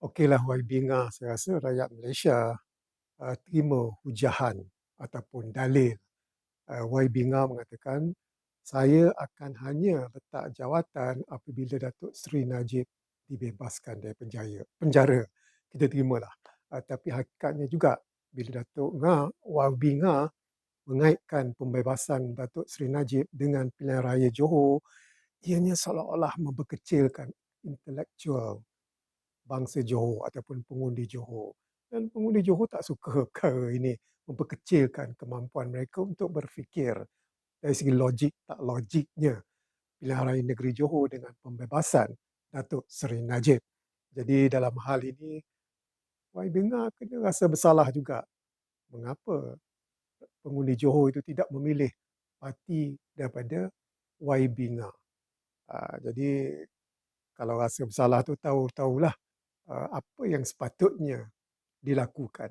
Okeylah Wai Binga, saya rasa rakyat Malaysia terima hujahan ataupun dalil. Wai Binga mengatakan, saya akan hanya letak jawatan apabila Datuk Seri Najib dibebaskan dari penjara. Kita terimalah. Tapi hakikatnya juga bila Wai Binga mengaitkan pembebasan Datuk Seri Najib dengan pilihan raya Johor, ianya seolah-olah memperkecilkan intelektual bangsa Johor ataupun pengundi Johor. Dan pengundi Johor tak suka perkara ini, memperkecilkan kemampuan mereka untuk berfikir dari segi logik tak logiknya pilihan raya negeri Johor dengan pembebasan Datuk Seri Najib. Jadi dalam hal ini, Wai Binga kena rasa bersalah juga. Mengapa pengundi Johor itu tidak memilih parti daripada Wai Binga? Jadi kalau rasa bersalah tu tahulah apa yang sepatutnya dilakukan.